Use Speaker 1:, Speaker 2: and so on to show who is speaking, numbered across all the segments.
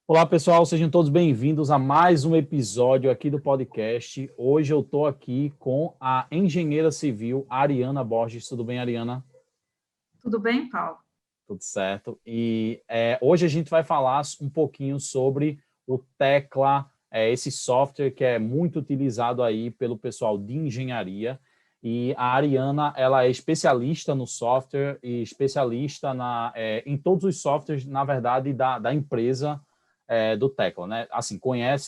Speaker 1: Olá, pessoal, sejam todos bem-vindos a mais um episódio aqui do podcast. Hoje eu estou aqui com a engenheira civil Ariana Borges. Tudo bem, Ariana?
Speaker 2: Tudo bem, Paulo?
Speaker 1: Tudo certo. E hoje a gente vai falar um pouquinho sobre o Tecla, esse software que é muito utilizado aí pelo pessoal de engenharia. E a Ariana, ela é especialista no software e especialista em todos os softwares, na verdade, da empresa do Tecla, né? Assim,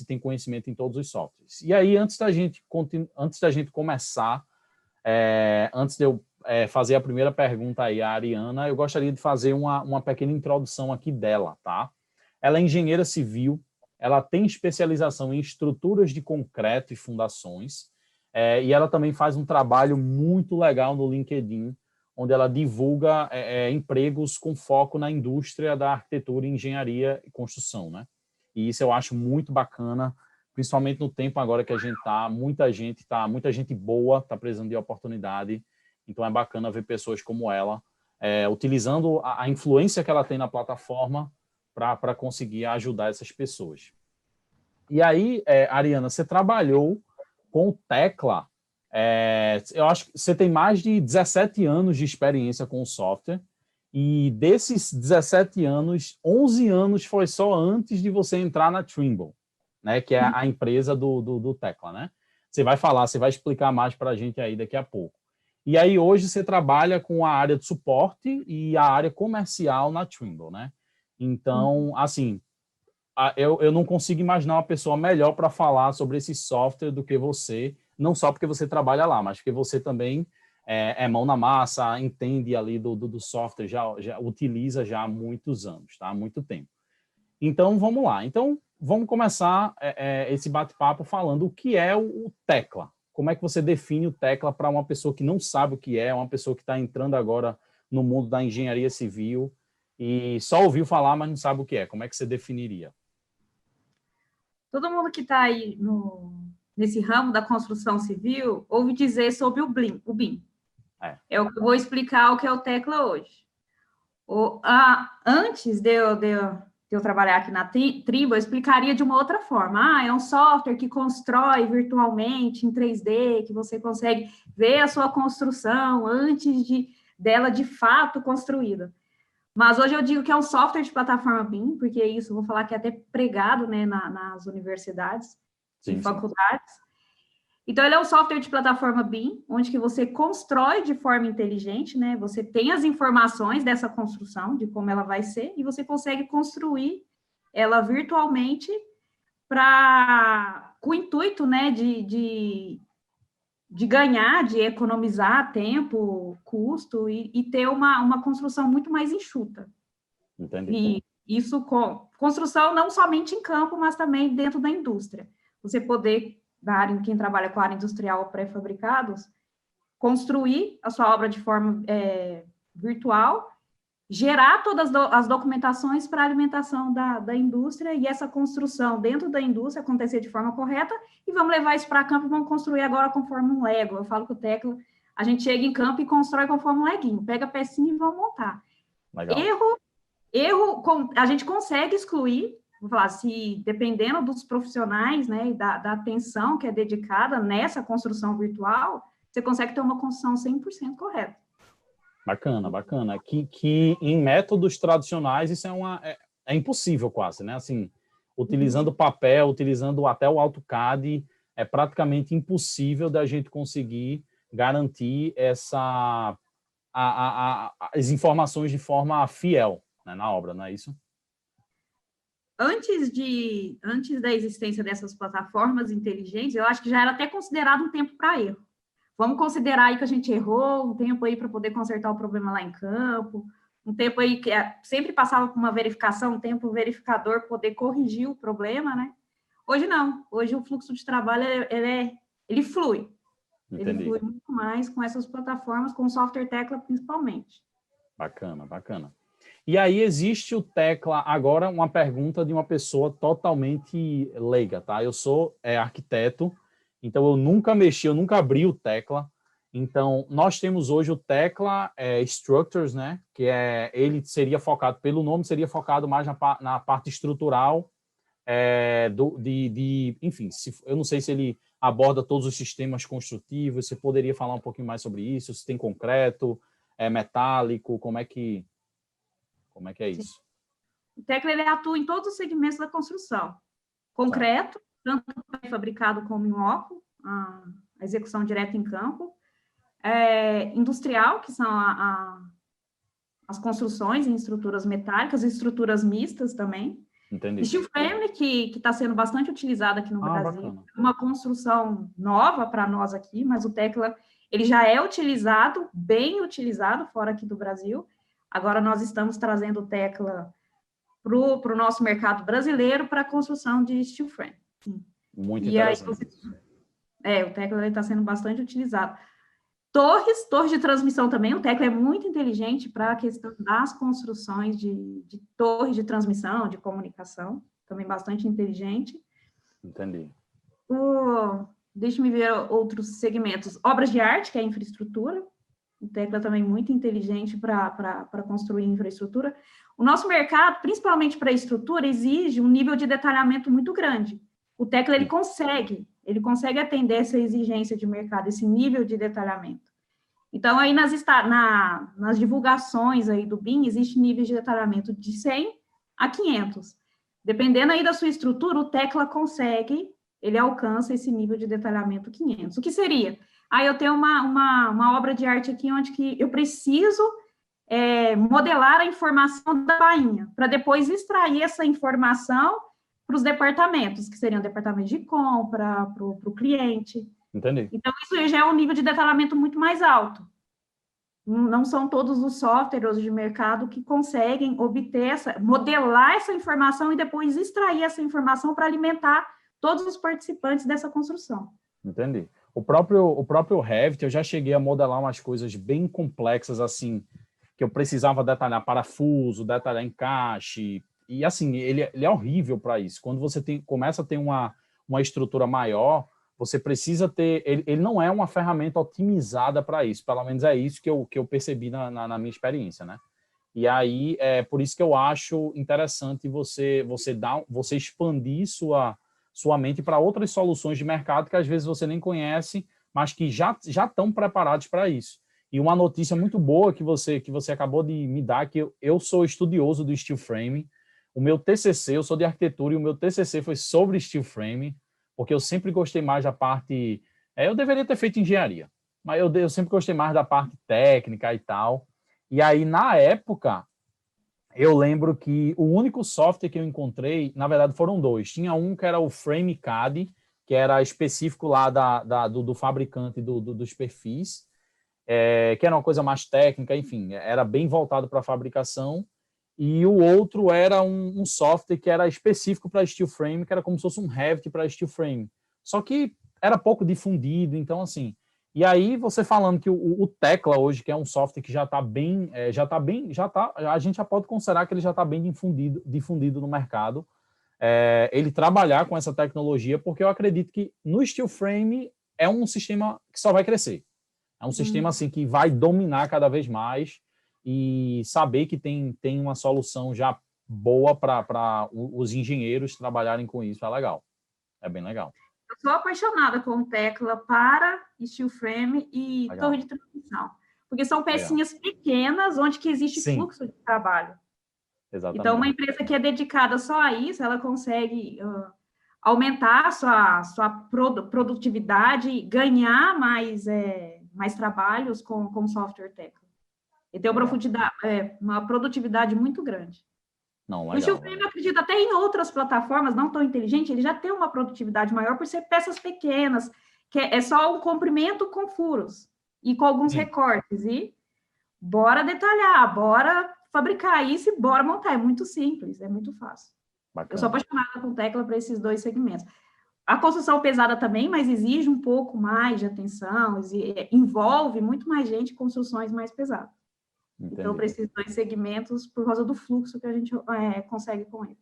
Speaker 1: tem conhecimento em todos os softwares. E aí, antes da gente começar, antes de eu fazer a primeira pergunta aí à Ariana, eu gostaria de fazer uma pequena introdução aqui dela, tá? Ela é engenheira civil, ela tem especialização em estruturas de concreto e fundações, e ela também faz um trabalho muito legal no LinkedIn, onde ela divulga empregos com foco na indústria da arquitetura, engenharia e construção, né? E isso eu acho muito bacana, principalmente no tempo agora que a gente muita gente boa está precisando de oportunidade, então é bacana ver pessoas como ela, utilizando a influência que ela tem na plataforma para conseguir ajudar essas pessoas. E aí, Ariana, você trabalhou com o Tecla, eu acho que você tem mais de 17 anos de experiência com o software, e desses 17 anos, 11 anos foi só antes de você entrar na Trimble, né, que é a empresa do Tecla, né? Você vai explicar mais para a gente aí daqui a pouco. E aí hoje você trabalha com a área de suporte e a área comercial na Trimble, né? Então, assim, eu não consigo imaginar uma pessoa melhor para falar sobre esse software do que você, não só porque você trabalha lá, mas porque você também é mão na massa, entende ali do software, já utiliza já há muitos anos, tá? Há muito tempo. Então, vamos lá. Então, vamos começar esse bate-papo falando o que é o Tecla. Como é que você define o Tecla para uma pessoa que não sabe o que é, uma pessoa que está entrando agora no mundo da engenharia civil e só ouviu falar, mas não sabe o que é? Como é que você definiria?
Speaker 2: Todo mundo que está aí nesse ramo da construção civil ouve dizer sobre o BIM. É o que eu vou explicar o que é o Tecla hoje. Antes de eu trabalhar aqui na Trimble, eu explicaria de uma outra forma. É um software que constrói virtualmente em 3D, que você consegue ver a sua construção antes dela de fato construída. Mas hoje eu digo que é um software de plataforma BIM, porque isso eu vou falar que é até pregado, né, nas universidades e faculdades. Então, ele é um software de plataforma BIM, onde que você constrói de forma inteligente, né? Você tem as informações dessa construção, de como ela vai ser, e você consegue construir ela virtualmente com o intuito, né, de ganhar, de economizar tempo, custo e ter uma construção muito mais enxuta.
Speaker 1: Entendi.
Speaker 2: E isso com construção não somente em campo, mas também dentro da indústria. Você poder, da área, quem trabalha com a área industrial pré-fabricados, construir a sua obra de forma virtual, gerar todas as documentações para a alimentação da indústria e essa construção dentro da indústria acontecer de forma correta e vamos levar isso para campo e vamos construir agora conforme um Lego. Eu falo que o Tecla, a gente chega em campo e constrói conforme um leguinho, pega a pecinha e vamos montar.
Speaker 1: Legal.
Speaker 2: Erro, a gente consegue excluir, vou falar, se dependendo dos profissionais, né, da atenção que é dedicada nessa construção virtual, você consegue ter uma construção 100% correta.
Speaker 1: Bacana, bacana. Que em métodos tradicionais isso é impossível quase, né? Assim, utilizando papel, utilizando até o AutoCAD, é praticamente impossível da gente conseguir garantir as informações de forma fiel, né, na obra, não é isso?
Speaker 2: Antes da existência dessas plataformas inteligentes, eu acho que já era até considerado um tempo para erro. Vamos considerar aí que a gente errou, um tempo aí para poder consertar o problema lá em campo, um tempo aí que sempre passava por uma verificação, um tempo o verificador poder corrigir o problema, né? Hoje não. Hoje o fluxo de trabalho, ele flui.
Speaker 1: Entendi.
Speaker 2: Ele flui muito mais com essas plataformas, com o software Tecla principalmente.
Speaker 1: Bacana, bacana. E aí existe o Tecla, agora uma pergunta de uma pessoa totalmente leiga, tá? Eu sou arquiteto, então eu nunca mexi, eu nunca abri o Tecla. Então, nós temos hoje o Tecla Structures, né? Que ele seria focado, pelo nome, seria focado mais na parte estrutural enfim, eu não sei se ele aborda todos os sistemas construtivos, você poderia falar um pouquinho mais sobre isso, se tem concreto, metálico, como é que é
Speaker 2: Sim.
Speaker 1: isso?
Speaker 2: O Tecla ele atua em todos os segmentos da construção. Concreto, tanto fabricado como em loco, a execução direta em campo. Industrial, que são as construções em estruturas metálicas, estruturas mistas também.
Speaker 1: Entendi.
Speaker 2: Steel frame, que está sendo bastante utilizado aqui no Brasil,
Speaker 1: bacana.
Speaker 2: uma construção nova para nós aqui, mas o Tecla ele já é utilizado, bem utilizado fora aqui do Brasil. Agora nós estamos trazendo o Tecla para o nosso mercado brasileiro para a construção de steel frame. Sim.
Speaker 1: Muito interessante.
Speaker 2: O Tecla está sendo bastante utilizado. Torres de transmissão também, o Tecla é muito inteligente para a questão das construções de torres de transmissão, de comunicação, também bastante inteligente.
Speaker 1: Entendi.
Speaker 2: Deixa-me ver outros segmentos. Obras de arte, que é a infraestrutura, o Tecla também muito inteligente para construir infraestrutura. O nosso mercado, principalmente para a estrutura, exige um nível de detalhamento muito grande. O Tecla, ele consegue atender essa exigência de mercado, esse nível de detalhamento. Então, aí nas divulgações aí do BIM, existe níveis de detalhamento de 100 a 500. Dependendo aí da sua estrutura, o Tecla ele alcança esse nível de detalhamento 500. O que seria? Eu tenho uma obra de arte aqui onde que eu preciso modelar a informação da bainha, para depois extrair essa informação para os departamentos, que seriam departamentos de compra, para o cliente.
Speaker 1: Entendi.
Speaker 2: Então, isso já é um nível de detalhamento muito mais alto. Não são todos os softwares de mercado que conseguem modelar essa informação e depois extrair essa informação para alimentar todos os participantes dessa construção.
Speaker 1: Entendi. O próprio Revit, eu já cheguei a modelar umas coisas bem complexas, assim, que eu precisava detalhar parafuso, detalhar encaixe, e assim, ele é horrível para isso. Quando você começa a ter uma estrutura maior, você precisa ter... Ele não é uma ferramenta otimizada para isso, pelo menos é isso que eu percebi na minha experiência, né? E aí, por isso que eu acho interessante você expandir sua mente para outras soluções de mercado que às vezes você nem conhece, mas que já estão preparados para isso. E uma notícia muito boa que você acabou de me dar, que eu sou estudioso do steel frame. O meu TCC, eu sou de arquitetura, e o meu TCC foi sobre steel frame, porque eu sempre gostei mais da parte... eu deveria ter feito engenharia, mas eu sempre gostei mais da parte técnica e tal. E aí, na época, eu lembro que o único software que eu encontrei, na verdade, foram dois. Tinha um que era o FrameCAD, que era específico lá do fabricante dos perfis, que era uma coisa mais técnica, enfim, era bem voltado para a fabricação. E o outro era um software que era específico para steel frame, que era como se fosse um Revit para steel frame. Só que era pouco difundido, então assim... E aí você falando que o Tecla hoje, que é um software que a gente já pode considerar que ele já está bem difundido no mercado, ele trabalhar com essa tecnologia, porque eu acredito que no steel frame é um sistema que só vai crescer. É um sistema assim que vai dominar cada vez mais, e saber que tem uma solução já boa para os engenheiros trabalharem com isso é legal. É bem legal.
Speaker 2: Eu sou apaixonada com Tecla para steel frame e
Speaker 1: Legal.
Speaker 2: torre de transmissão, porque são pecinhas pequenas onde que existe fluxo de trabalho.
Speaker 1: Exatamente.
Speaker 2: Então, uma empresa que é dedicada só a isso, ela consegue aumentar a sua produtividade, ganhar mais trabalhos com software Tecla. E tem uma produtividade muito grande.
Speaker 1: Não, legal,
Speaker 2: o steel frame, eu acredito, até em outras plataformas não tão inteligentes, ele já tem uma produtividade maior por ser peças pequenas, que é só um comprimento com furos e com alguns recortes. E bora detalhar, bora fabricar isso e bora montar. É muito simples, é muito fácil. Bacana. Eu sou apaixonada com Tecla para esses dois segmentos. A construção pesada também, mas exige um pouco mais de atenção, envolve muito mais gente, construções mais pesadas. Entendi. Então, para esses dois segmentos, por causa do fluxo que a gente consegue com ele.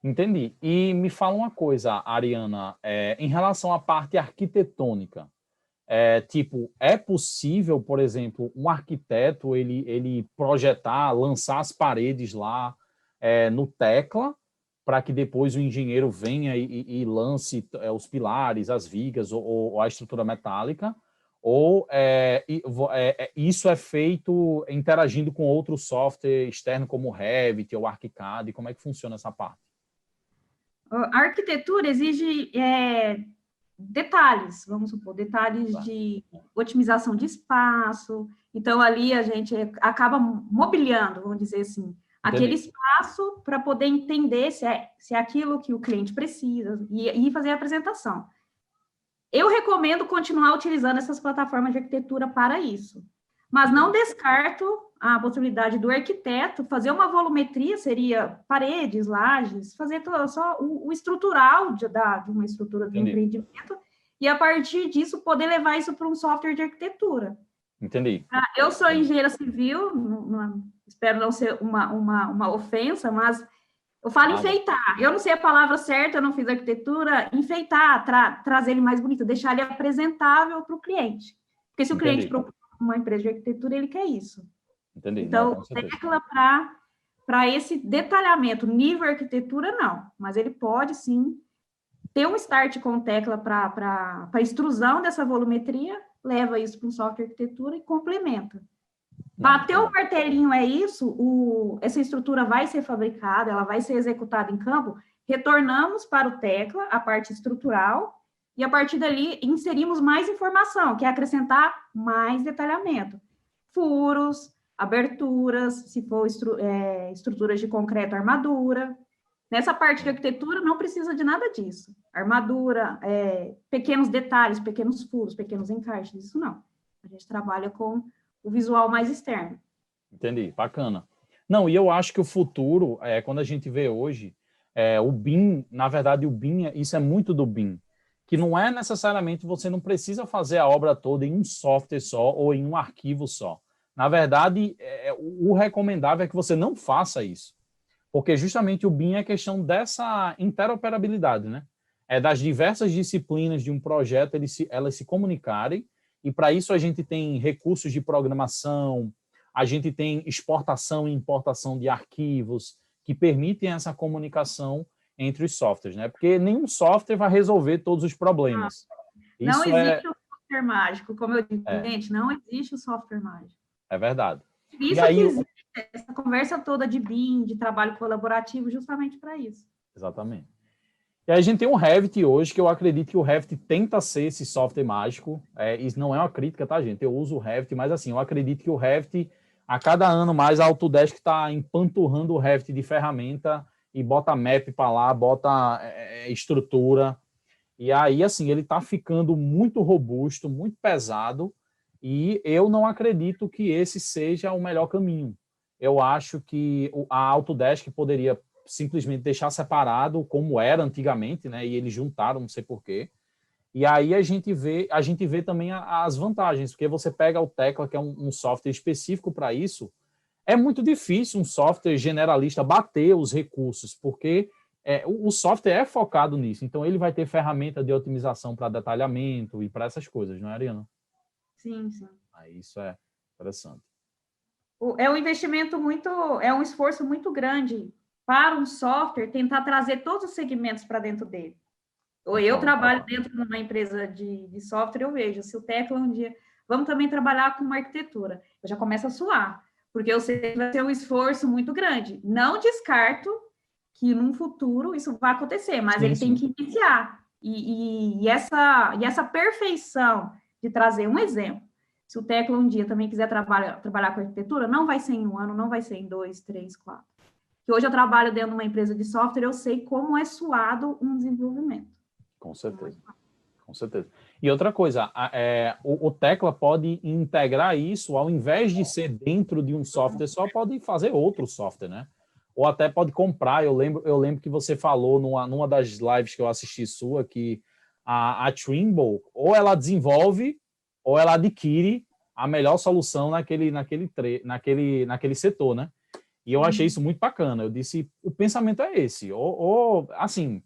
Speaker 1: Entendi. E me fala uma coisa, Ariana, em relação à parte arquitetônica, é possível, por exemplo, um arquiteto ele projetar, lançar as paredes lá no Tecla, para que depois o engenheiro venha e lance os pilares, as vigas ou a estrutura metálica, ou isso é feito interagindo com outro software externo como o Revit ou ArchiCAD? Como é que funciona essa parte?
Speaker 2: A arquitetura exige detalhes, vamos supor, detalhes de otimização de espaço. Então, ali a gente acaba mobiliando, vamos dizer assim, aquele espaço para poder entender se é aquilo que o cliente precisa e fazer a apresentação. Eu recomendo continuar utilizando essas plataformas de arquitetura para isso, mas não descarto a possibilidade do arquiteto fazer uma volumetria, seria paredes, lajes, fazer só o estrutural de uma estrutura de empreendimento, e a partir disso poder levar isso para um software de arquitetura.
Speaker 1: Entendi.
Speaker 2: Eu sou engenheira civil, espero não ser uma ofensa, mas eu falo enfeitar. Eu não sei a palavra certa, eu não fiz arquitetura. Enfeitar, trazer ele mais bonito, deixar ele apresentável para o cliente. Porque se o cliente procura uma empresa de arquitetura, ele quer isso.
Speaker 1: Entendi.
Speaker 2: Então, tecla para esse detalhamento. Nível arquitetura, não. Mas ele pode, sim, ter um start com tecla para a extrusão dessa volumetria, leva isso para um software de arquitetura e complementa. Bateu o martelinho, é isso, essa estrutura vai ser fabricada, ela vai ser executada em campo, retornamos para o tecla, a parte estrutural, e a partir dali inserimos mais informação, que é acrescentar mais detalhamento. Furos, aberturas, se for estruturas de concreto, armadura. Nessa parte de arquitetura não precisa de nada disso. Armadura, pequenos detalhes, pequenos furos, pequenos encaixes, isso não. A gente trabalha com o visual mais externo.
Speaker 1: Entendi, bacana. Não, e eu acho que o futuro, quando a gente vê hoje, o BIM, na verdade o BIM, isso é muito do BIM, que não é necessariamente, você não precisa fazer a obra toda em um software só ou em um arquivo só. Na verdade, o recomendável é que você não faça isso, porque justamente o BIM é questão dessa interoperabilidade, né? Das diversas disciplinas de um projeto, elas se comunicarem. E para isso a gente tem recursos de programação, a gente tem exportação e importação de arquivos que permitem essa comunicação entre os softwares, né? Porque nenhum software vai resolver todos os problemas.
Speaker 2: Não existe o software mágico, como eu disse, gente, não existe o software mágico.
Speaker 1: É verdade.
Speaker 2: Isso que existe, essa conversa toda de BIM, de trabalho colaborativo, justamente para isso.
Speaker 1: Exatamente. E aí a gente tem o Revit hoje, que eu acredito que o Revit tenta ser esse software mágico. Isso não é uma crítica, tá, gente? Eu uso o Revit, mas assim, eu acredito que o Revit, a cada ano mais, a Autodesk está empanturrando o Revit de ferramenta e bota map para lá, bota estrutura. E aí, assim, ele está ficando muito robusto, muito pesado, e eu não acredito que esse seja o melhor caminho. Eu acho que a Autodesk poderia simplesmente deixar separado, como era antigamente, né? E eles juntaram, não sei porquê. E aí a gente vê também as vantagens, porque você pega o Tecla, que é um software específico para isso, é muito difícil um software generalista bater os recursos, porque o software é focado nisso, então ele vai ter ferramenta de otimização para detalhamento e para essas coisas, não é, Ariana?
Speaker 2: Sim, sim.
Speaker 1: Aí isso é interessante.
Speaker 2: É um investimento é um esforço muito grande para um software tentar trazer todos os segmentos para dentro dele. Eu trabalho dentro de uma empresa de software, eu vejo, se o Tecla um dia, vamos também trabalhar com uma arquitetura, eu já começo a suar, porque eu sei que vai ter um esforço muito grande. Não descarto que num futuro isso vai acontecer, mas ele tem que iniciar. E essa perfeição de trazer um exemplo, se o Tecla um dia também quiser trabalhar com arquitetura, não vai ser em 1 ano, não vai ser em 2, 3, 4. Que hoje eu trabalho dentro de uma empresa de software, eu sei como é suado um desenvolvimento.
Speaker 1: Com certeza. Com certeza. E outra coisa, o Tecla pode integrar isso, ao invés de ser dentro de um software só, pode fazer outro software, né? Ou até pode comprar. Eu lembro que você falou numa das lives que eu assisti sua, que a Trimble, ou ela desenvolve, ou ela adquire a melhor solução naquele setor, né? E eu achei isso muito bacana. Eu disse, o pensamento é esse. Assim,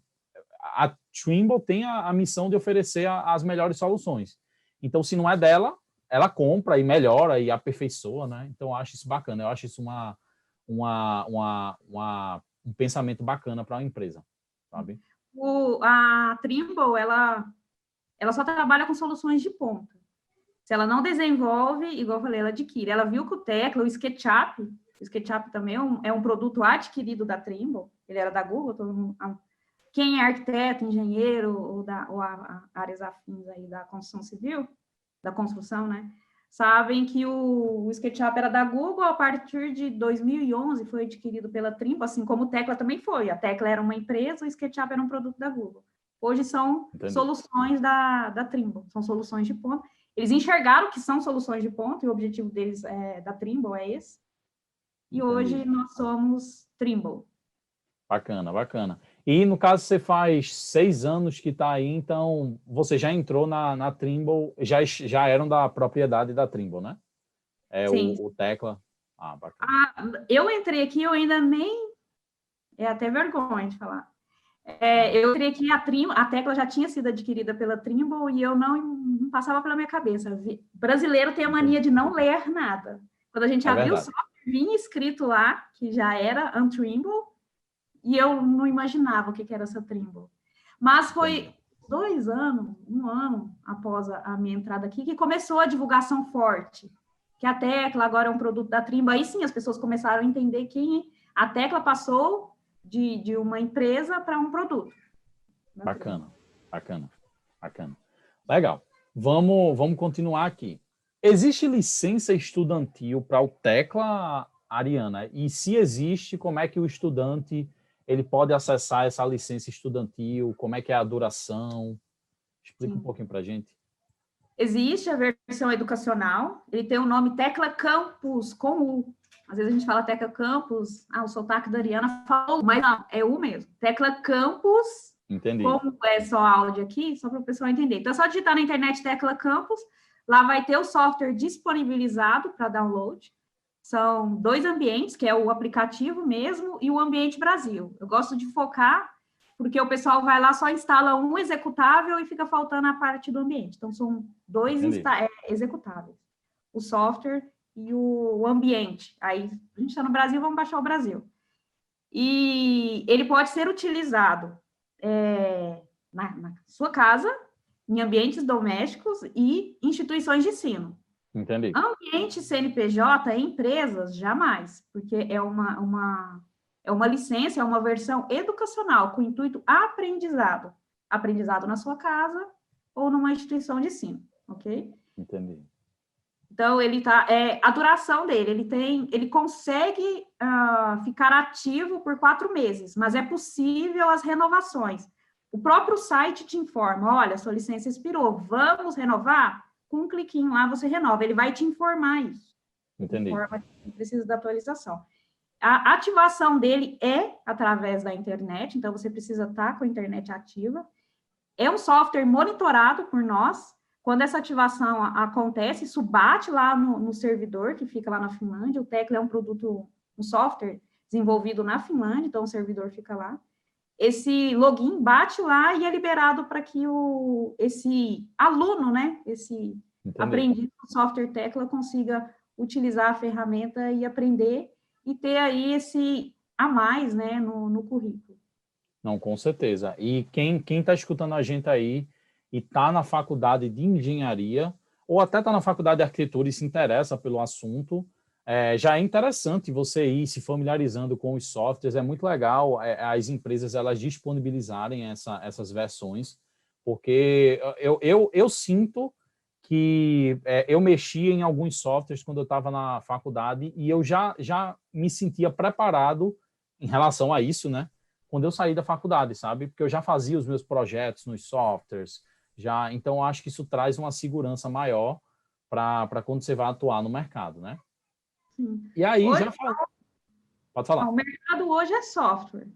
Speaker 1: a Trimble tem a missão de oferecer as melhores soluções. Então, se não é dela, ela compra e melhora e aperfeiçoa, né? Então, eu acho isso bacana. Eu acho isso uma um pensamento bacana para uma empresa, sabe?
Speaker 2: A Trimble, ela só trabalha com soluções de ponta. Se ela não desenvolve, igual eu falei, ela adquire. Ela viu que o Tecla, o SketchUp também é um produto adquirido da Trimble, ele era da Google, todo mundo, quem é arquiteto, engenheiro, ou áreas afins aí da construção civil, da construção, né, sabem que o SketchUp era da Google, a partir de 2011 foi adquirido pela Trimble, assim como o Tecla também foi. A Tecla era uma empresa, o SketchUp era um produto da Google. Hoje são soluções da Trimble, são soluções de ponta. Eles enxergaram que são soluções de ponta, e o objetivo deles, da Trimble, é esse. E hoje nós somos Trimble.
Speaker 1: Bacana, bacana. E no caso você faz 6 anos que está aí, então você já entrou na Trimble, já eram da propriedade da Trimble, né?
Speaker 2: Sim.
Speaker 1: O Tecla. Ah, bacana.
Speaker 2: Eu entrei aqui, eu ainda nem... É até vergonha de falar. Eu entrei aqui, a Tecla já tinha sido adquirida pela Trimble e eu não passava pela minha cabeça. Brasileiro tem a mania de não ler nada. Quando a gente abriu o software, vinha escrito lá que já era Untrimble, e eu não imaginava o que era essa Trimble. Mas foi 1 ano após a minha entrada aqui, que começou a divulgação forte, que a Tecla agora é um produto da Trimble. Aí sim, as pessoas começaram a entender que a Tecla passou de uma empresa para um produto.
Speaker 1: Bacana, bacana, bacana. Legal. Vamos continuar aqui. Existe licença estudantil para o Tecla, Ariana? E se existe, como é que o estudante ele pode acessar essa licença estudantil? Como é que é a duração? Explica um pouquinho para a gente.
Speaker 2: Existe a versão educacional, ele tem o nome Tecla Campus, com U. Às vezes a gente fala Tecla Campus, o sotaque da Ariana falou, mas não, é U mesmo. Tecla Campus,
Speaker 1: entendi.
Speaker 2: Como é só áudio aqui, só para o pessoal entender. Então, é só digitar na internet Tecla Campus, lá vai ter o software disponibilizado para download. São 2 ambientes, que é o aplicativo mesmo e o ambiente Brasil. Eu gosto de focar, porque o pessoal vai lá, só instala um executável e fica faltando a parte do ambiente. Então, são 2 executáveis. O software e o ambiente. Aí, a gente está no Brasil, vamos baixar o Brasil. E ele pode ser utilizado na sua casa, em ambientes domésticos e instituições de ensino.
Speaker 1: Entendi.
Speaker 2: Ambiente CNPJ, empresas, jamais, porque é uma licença, é uma versão educacional, com intuito aprendizado. Aprendizado na sua casa ou numa instituição de ensino, ok?
Speaker 1: Entendi.
Speaker 2: Então, a duração dele, ele consegue ficar ativo por 4 meses, mas é possível as renovações. O próprio site te informa, olha, sua licença expirou, vamos renovar? Com um cliquinho lá, você renova. Ele vai te informar isso.
Speaker 1: Entendi.
Speaker 2: Informa que precisa da atualização. A ativação dele é através da internet, então você precisa estar com a internet ativa. É um software monitorado por nós. Quando essa ativação acontece, isso bate lá no servidor, que fica lá na Finlândia. O Tecla é um software desenvolvido na Finlândia, então o servidor fica lá. Esse login bate lá e é liberado para que esse aluno, né, esse aprendiz do software Tecla consiga utilizar a ferramenta e aprender e ter aí esse a mais, né, no currículo.
Speaker 1: Não, com certeza. E quem está escutando a gente aí e está na faculdade de engenharia ou até está na faculdade de arquitetura e se interessa pelo assunto, já é interessante você ir se familiarizando com os softwares. É muito legal as empresas elas disponibilizarem essas versões, porque eu sinto que eu mexia em alguns softwares quando eu estava na faculdade e eu já me sentia preparado em relação a isso, né? Quando eu saí da faculdade, sabe? Porque eu já fazia os meus projetos nos softwares, então acho que isso traz uma segurança maior para quando você vai atuar no mercado, né?
Speaker 2: Sim.
Speaker 1: E aí, pode falar.
Speaker 2: O mercado hoje é software.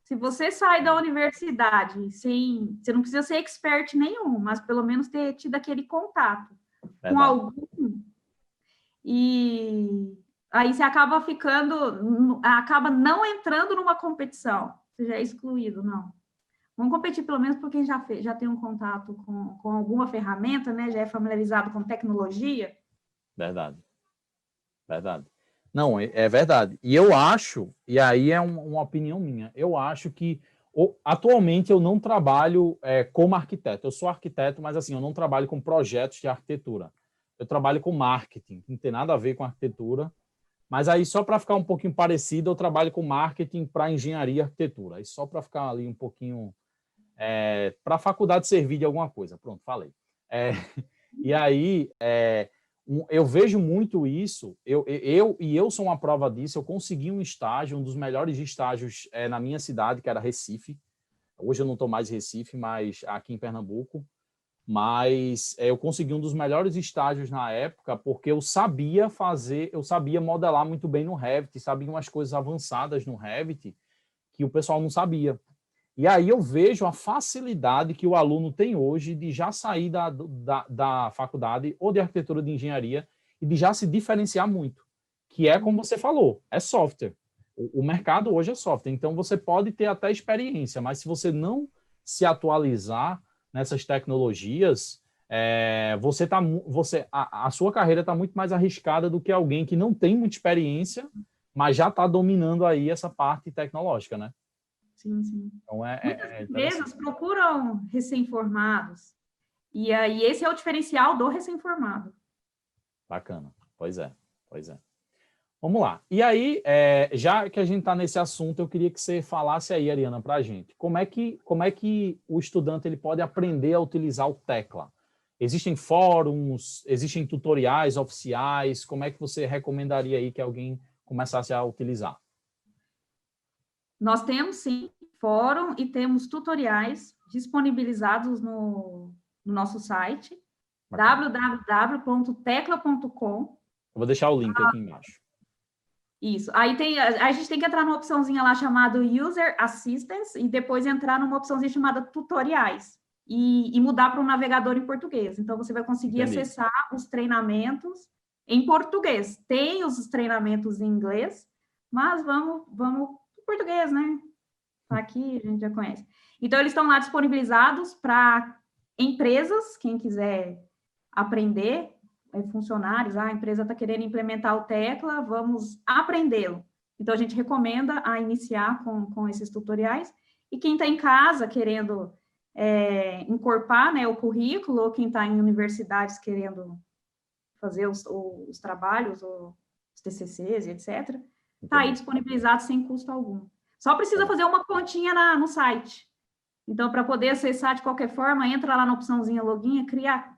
Speaker 2: Se você sai da universidade você não precisa ser expert nenhum, mas pelo menos ter tido aquele contato com algum. E aí você acaba acaba não entrando numa competição. Você já é excluído, não. Vamos competir pelo menos por quem já tem um contato com alguma ferramenta, né? Já é familiarizado com tecnologia.
Speaker 1: Verdade. Não, é verdade. E eu acho, e aí é uma opinião minha, eu acho que atualmente eu não trabalho como arquiteto. Eu sou arquiteto, mas assim, eu não trabalho com projetos de arquitetura. Eu trabalho com marketing, que não tem nada a ver com arquitetura. Mas aí, só para ficar um pouquinho parecido, eu trabalho com marketing para engenharia e arquitetura. Aí, só para ficar ali um pouquinho... para a faculdade servir de alguma coisa. Pronto, falei. E aí, eu vejo muito isso. Eu sou uma prova disso. Eu consegui um estágio, um dos melhores estágios na minha cidade, que era Recife. Hoje eu não estou mais em Recife, mas aqui em Pernambuco. Mas eu consegui um dos melhores estágios na época porque eu sabia modelar muito bem no Revit, sabia umas coisas avançadas no Revit que o pessoal não sabia. E aí eu vejo a facilidade que o aluno tem hoje de já sair da faculdade ou de arquitetura de engenharia e de já se diferenciar muito, que é como você falou, é software. O mercado hoje é software, então você pode ter até experiência, mas se você não se atualizar nessas tecnologias, a sua carreira está muito mais arriscada do que alguém que não tem muita experiência, mas já está dominando aí essa parte tecnológica, né?
Speaker 2: Sim, sim.
Speaker 1: Então,
Speaker 2: muitas empresas procuram recém-formados, e aí esse é o diferencial do recém-formado.
Speaker 1: Bacana, pois é. Vamos lá. E aí, já que a gente está nesse assunto, eu queria que você falasse aí, Ariana, para a gente. Como é que o estudante ele pode aprender a utilizar o Tecla? Existem fóruns, existem tutoriais oficiais? Como é que você recomendaria aí que alguém começasse a utilizar?
Speaker 2: Nós temos, sim, fórum e temos tutoriais disponibilizados no nosso site, www.tecla.com.
Speaker 1: Eu vou deixar o link aqui embaixo.
Speaker 2: Isso. Aí a gente tem que entrar numa opçãozinha lá chamada User Assistance e depois entrar numa opçãozinha chamada Tutoriais e mudar para um navegador em português. Então, você vai conseguir acessar os treinamentos em português. Tem os treinamentos em inglês, mas vamos em português, né? Tá aqui, a gente já conhece. Então, eles estão lá disponibilizados para empresas, quem quiser aprender, funcionários, a empresa está querendo implementar o Tecla, vamos aprendê-lo. Então, a gente recomenda a iniciar com esses tutoriais. E quem está em casa querendo encorpar, né, o currículo, ou quem está em universidades querendo fazer os trabalhos, os TCCs e etc., está aí disponibilizado sem custo algum. Só precisa fazer uma continha no site. Então, para poder acessar de qualquer forma, entra lá na opçãozinha login, cria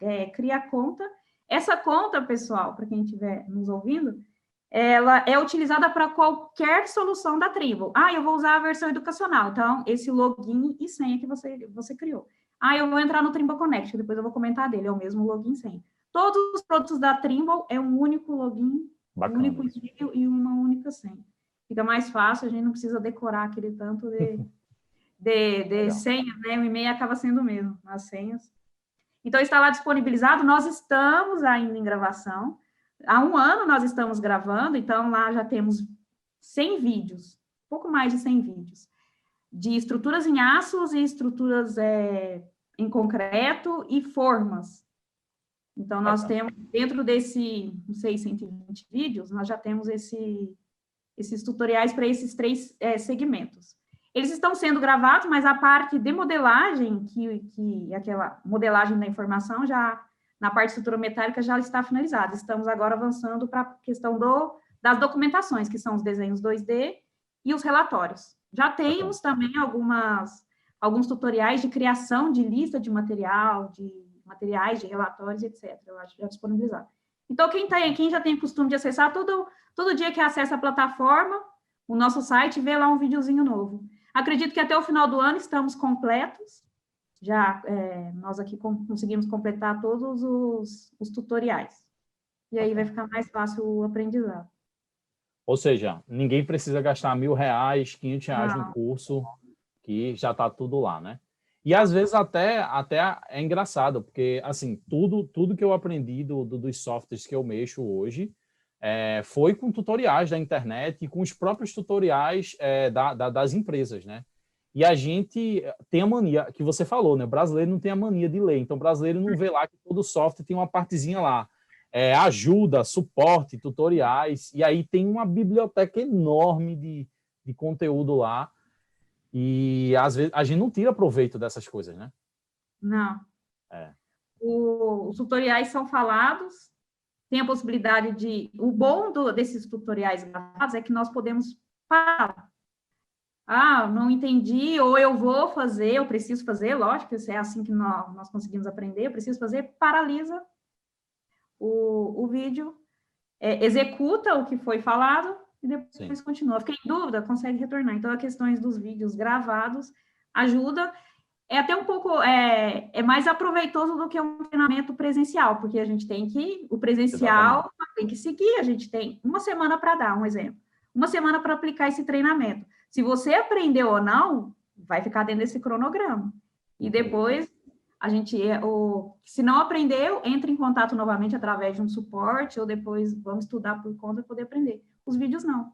Speaker 2: conta. Essa conta, pessoal, para quem estiver nos ouvindo, ela é utilizada para qualquer solução da Trimble. Eu vou usar a versão educacional. Então, esse login e senha que você criou. Eu vou entrar no Trimble Connect, depois eu vou comentar dele, é o mesmo login e senha. Todos os produtos da Trimble é um único login, um único e-mail e uma única senha. Fica mais fácil, a gente não precisa decorar aquele tanto de senha, né? O e-mail acaba sendo o mesmo, as senhas. Então, está lá disponibilizado, nós estamos ainda em gravação. Há 1 ano nós estamos gravando, então lá já temos 100 vídeos, pouco mais de 100 vídeos, de estruturas em aços e estruturas em concreto e formas. Então, nós temos, dentro desse, não sei, 120 vídeos, nós já temos esses tutoriais para esses 3 segmentos. Eles estão sendo gravados, mas a parte de modelagem, que aquela modelagem da informação, já na parte de estrutura metálica já está finalizada. Estamos agora avançando para a questão das documentações, que são os desenhos 2D e os relatórios. Já temos também alguns tutoriais de criação de lista de materiais, de relatórios, etc. Eu acho já disponibilizado. Então, quem já tem costume de acessar, todo dia que acessa a plataforma, o nosso site, vê lá um videozinho novo. Acredito que até o final do ano estamos completos. Já nós aqui conseguimos completar todos os tutoriais. E aí vai ficar mais fácil o aprendizado.
Speaker 1: Ou seja, ninguém precisa gastar R$1.000, R$500 no curso, que já está tudo lá, né? E às vezes até é engraçado, porque assim, tudo que eu aprendi dos softwares que eu mexo hoje, foi com tutoriais da internet e com os próprios tutoriais das empresas, né? E a gente tem a mania, que você falou, né? O brasileiro não tem a mania de ler, então o brasileiro não vê lá que todo software tem uma partezinha lá. ajuda, suporte, tutoriais, e aí tem uma biblioteca enorme de conteúdo lá, e às vezes a gente não tira proveito dessas coisas, né?
Speaker 2: Não.
Speaker 1: É.
Speaker 2: Os tutoriais são falados, tem a possibilidade de... O bom desses tutoriais gravados é que nós podemos parar. Não entendi, ou eu vou fazer, eu preciso fazer, lógico, é assim que nós conseguimos aprender, eu preciso fazer, paralisa o vídeo, executa o que foi falado e depois continua. Fiquei em dúvida, consegue retornar. Então, as questões dos vídeos gravados ajuda. É até um pouco, mais aproveitoso do que um treinamento presencial, porque a gente o presencial tem que seguir, a gente tem uma semana para dar um exemplo, uma semana para aplicar esse treinamento. Se você aprendeu ou não, vai ficar dentro desse cronograma. E depois, se não aprendeu, entre em contato novamente através de um suporte, ou depois vamos estudar por conta para poder aprender. Os vídeos, não.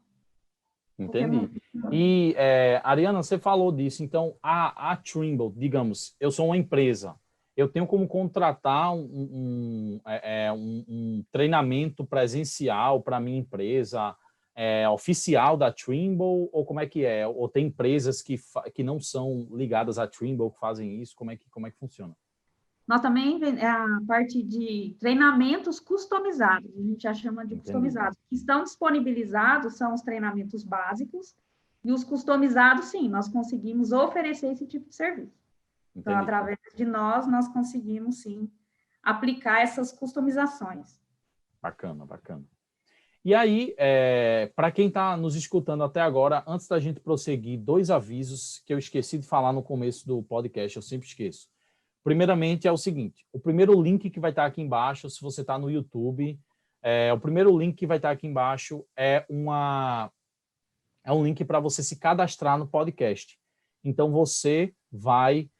Speaker 1: Entendi. E, Ariana, você falou disso, então, a Trimble, digamos, eu sou uma empresa, eu tenho como contratar um treinamento presencial para a minha empresa, oficial da Trimble, ou como é que é? Ou tem empresas que não são ligadas à Trimble que fazem isso? Como é que funciona?
Speaker 2: Nós também, a parte de treinamentos customizados, a gente já chama de customizados, que estão disponibilizados, são os treinamentos básicos, e os customizados, sim, nós conseguimos oferecer esse tipo de serviço. Entendi. Então, através de nós conseguimos, sim, aplicar essas customizações.
Speaker 1: Bacana, bacana. E aí, para quem está nos escutando até agora, antes da gente prosseguir, 2 avisos que eu esqueci de falar no começo do podcast, eu sempre esqueço. Primeiramente, é o seguinte, o primeiro link que vai estar aqui embaixo, se você está no YouTube, o primeiro link que vai estar aqui embaixo é um link para você se cadastrar no podcast. Então, você vai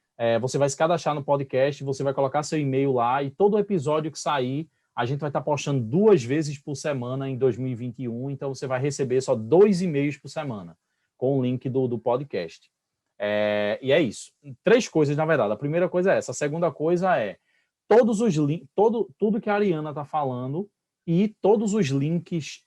Speaker 1: se cadastrar no podcast, você vai colocar seu e-mail lá e todo episódio que sair, a gente vai estar postando 2 vezes por semana em 2021, então você vai receber só 2 e-mails por semana com o link do podcast. E é isso. 3 coisas, na verdade. A primeira coisa é essa. A segunda coisa é tudo que a Ariana está falando e todos os links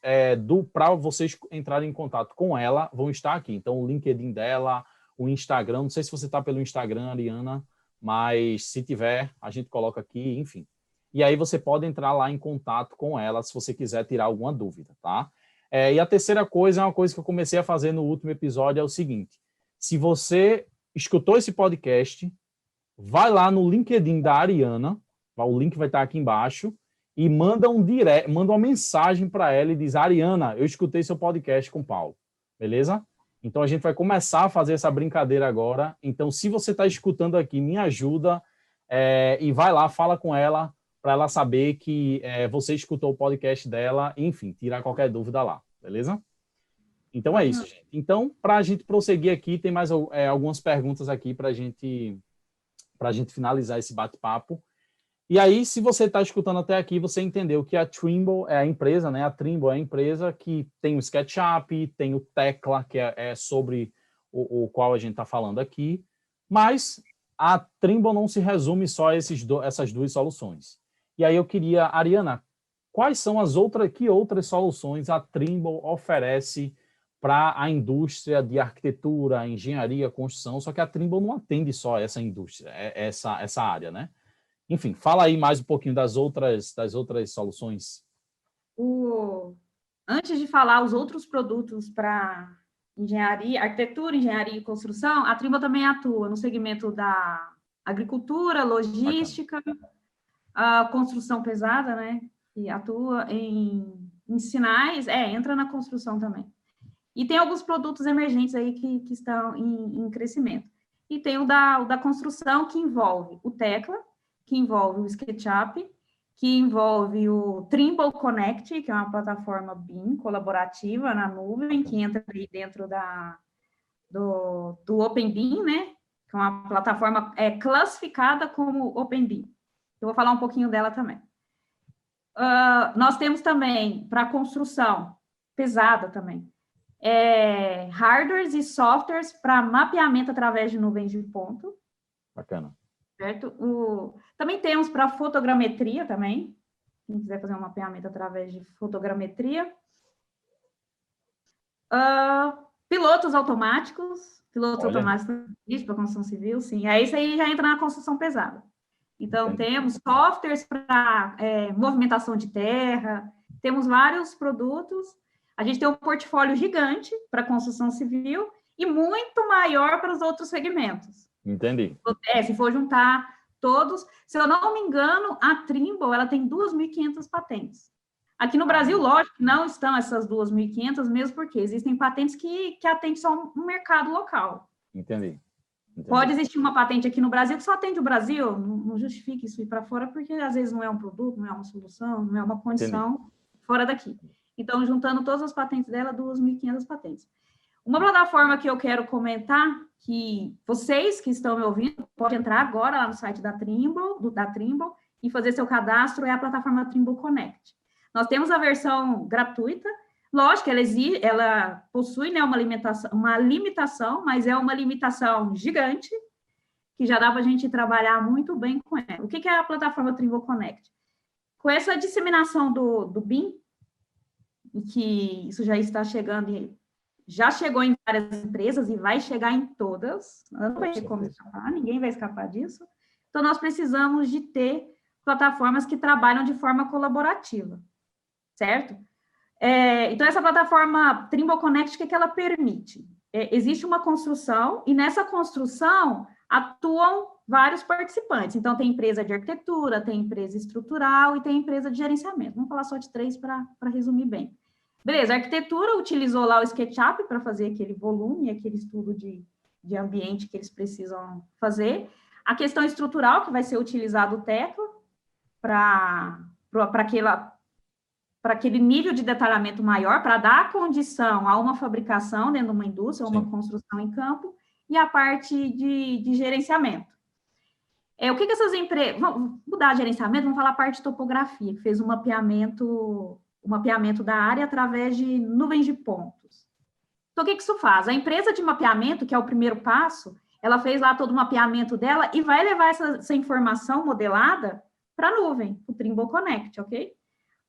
Speaker 1: para vocês entrarem em contato com ela vão estar aqui. Então, o LinkedIn dela, o Instagram. Não sei se você está pelo Instagram, Ariana, mas se tiver, a gente coloca aqui, enfim. E aí você pode entrar lá em contato com ela se você quiser tirar alguma dúvida, tá? E a terceira coisa é uma coisa que eu comecei a fazer no último episódio, é o seguinte. Se você escutou esse podcast, vai lá no LinkedIn da Ariana, o link vai estar aqui embaixo, e manda uma mensagem para ela e diz, Ariana, eu escutei seu podcast com o Paulo, beleza? Então a gente vai começar a fazer essa brincadeira agora. Então, se você está escutando aqui, me ajuda e vai lá, fala com ela, para ela saber que você escutou o podcast dela, enfim, tirar qualquer dúvida lá, beleza? Então é isso, gente. Então, para a gente prosseguir aqui, tem mais algumas perguntas aqui para a gente finalizar esse bate-papo. E aí, se você está escutando até aqui, você entendeu que a Trimble é a empresa, né? A Trimble é a empresa que tem o SketchUp, tem o Tekla, que é sobre o qual a gente está falando aqui, mas a Trimble não se resume só a essas 2 soluções. E aí eu queria, Ariana, quais são que outras soluções a Trimble oferece para a indústria de arquitetura, engenharia, construção, só que a Trimble não atende só essa indústria, essa área, né? Enfim, fala aí mais um pouquinho das outras soluções.
Speaker 2: Antes de falar os outros produtos para engenharia, arquitetura, engenharia e construção, a Trimble também atua no segmento da agricultura, logística, a construção pesada, né? E atua em sinais, entra na construção também. E tem alguns produtos emergentes aí que estão em crescimento. E tem o da construção, que envolve o Tekla, que envolve o SketchUp, que envolve o Trimble Connect, que é uma plataforma BIM colaborativa na nuvem, que entra aí dentro do OpenBIM, né? Que é uma plataforma classificada como OpenBIM. Eu vou falar um pouquinho dela também. Nós temos também, para construção pesada também, hardwares e softwares para mapeamento através de nuvens de ponto.
Speaker 1: Bacana.
Speaker 2: Certo? Também temos para fotogrametria também. quem quiser fazer um mapeamento através de fotogrametria. Pilotos automáticos para construção civil, sim. Aí isso aí já entra na construção pesada. Então, temos softwares para movimentação de terra, temos vários produtos. A gente tem um portfólio gigante para construção civil e muito maior para os outros segmentos.
Speaker 1: Entendi.
Speaker 2: Se for juntar todos, se eu não me engano, a Trimble, ela tem 2.500 patentes. Aqui no Brasil, lógico, não estão essas 2.500, mesmo porque existem patentes que atendem só um mercado local.
Speaker 1: Entendi.
Speaker 2: Pode existir uma patente aqui no Brasil que só atende o Brasil, não justifique isso ir para fora, porque às vezes não é um produto, não é uma solução, não é uma condição fora daqui. Então, juntando todas as patentes dela, 2.500 patentes. Uma plataforma que eu quero comentar, que vocês que estão me ouvindo, podem entrar agora lá no site da Trimble e fazer seu cadastro, é a plataforma Trimble Connect. Nós temos a versão gratuita, lógico, ela possui, né, uma limitação, mas é uma limitação gigante, que já dá para a gente trabalhar muito bem com ela. O que é a plataforma Trimble Connect? Com essa disseminação do BIM, que isso já está chegando, já chegou em várias empresas e vai chegar em todas, não vai ter como escapar, ninguém vai escapar disso. Então, nós precisamos de ter plataformas que trabalham de forma colaborativa, certo? Então, essa plataforma Trimble Connect, o que ela permite? Existe uma construção, e nessa construção atuam vários participantes. Então, tem empresa de arquitetura, tem empresa estrutural e tem empresa de gerenciamento. Vamos falar só de 3 para resumir bem. Beleza, a arquitetura utilizou lá o SketchUp para fazer aquele volume, aquele estudo de ambiente que eles precisam fazer. A questão estrutural, que vai ser utilizado o Tecla para aquele nível de detalhamento maior, para dar condição a uma fabricação dentro de uma indústria, ou uma construção em campo, e a parte de gerenciamento. O que essas empresas... Vamos mudar de gerenciamento, vamos falar a parte de topografia, que fez um mapeamento da área através de nuvens de pontos. Então, o que isso faz? A empresa de mapeamento, que é o primeiro passo, ela fez lá todo o mapeamento dela e vai levar essa informação modelada para a nuvem, o Trimble Connect, ok?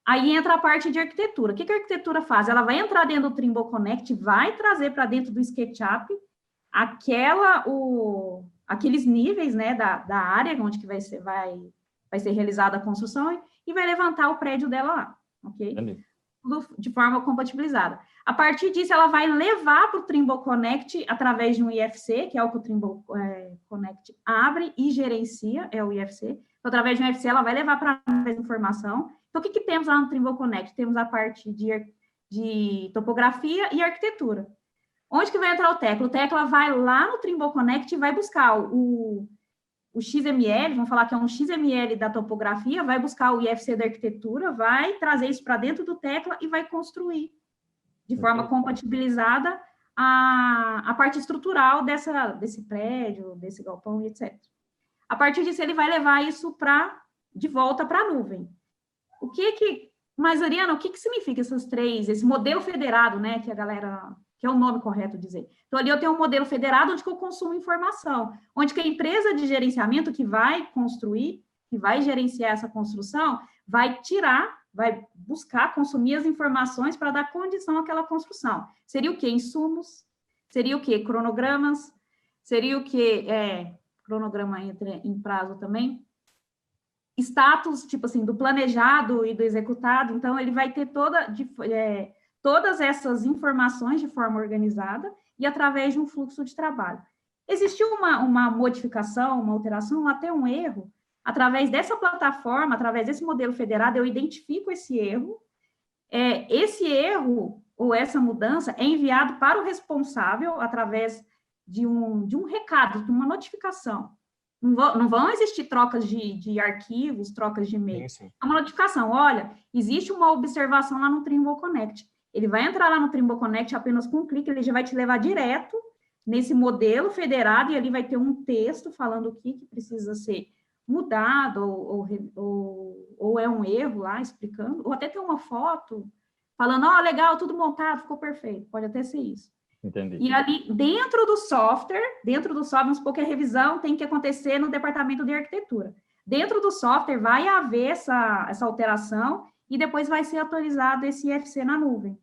Speaker 2: Aí entra a parte de arquitetura. O que a arquitetura faz? Ela vai entrar dentro do Trimble Connect, vai trazer para dentro do SketchUp aqueles níveis, né, da área onde que vai ser realizada a construção e vai levantar o prédio dela lá, ok? Tudo de forma compatibilizada. A partir disso, ela vai levar para o Trimble Connect através de um IFC, que é o que o Trimble Connect abre e gerencia, é o IFC. Então, através de um IFC, ela vai levar para a informação. Então, o que temos lá no Trimble Connect? Temos a parte de topografia e arquitetura. Onde que vai entrar o Tecla? O Tecla vai lá no Trimble Connect e vai buscar o XML, vamos falar que é um XML da topografia, vai buscar o IFC da arquitetura, vai trazer isso para dentro do Tecla e vai construir de forma compatibilizada a parte estrutural desse prédio, desse galpão, etc. A partir disso, ele vai levar isso de volta para a nuvem. Mas, Ariana, o que significa esse modelo federado, né, que é o nome correto dizer. Então, ali eu tenho um modelo federado onde que eu consumo informação, onde que a empresa de gerenciamento que vai construir, que vai gerenciar essa construção, vai buscar, consumir as informações para dar condição àquela construção. Seria o quê? Insumos? Seria o quê? Cronogramas? Seria o quê? Cronograma entra em prazo também. Status, tipo assim, do planejado e do executado. Então, ele vai ter todas essas informações de forma organizada e através de um fluxo de trabalho. Existiu uma modificação, uma alteração, até um erro, através dessa plataforma, através desse modelo federado, eu identifico esse erro. Esse erro ou essa mudança é enviado para o responsável através de um recado, de uma notificação. Não vão existir trocas de arquivos, trocas de e-mail. É uma notificação. Olha, existe uma observação lá no Trimble Connect. Ele vai entrar lá no Trimble Connect apenas com um clique, ele já vai te levar direto nesse modelo federado e ali vai ter um texto falando o que precisa ser mudado ou é um erro lá, explicando, ou até tem uma foto falando, legal, tudo montado, ficou perfeito. Pode até ser isso.
Speaker 1: Entendi.
Speaker 2: E ali, dentro do software, vamos supor que a revisão tem que acontecer no departamento de arquitetura. dentro do software vai haver essa alteração e depois vai ser atualizado esse IFC na nuvem,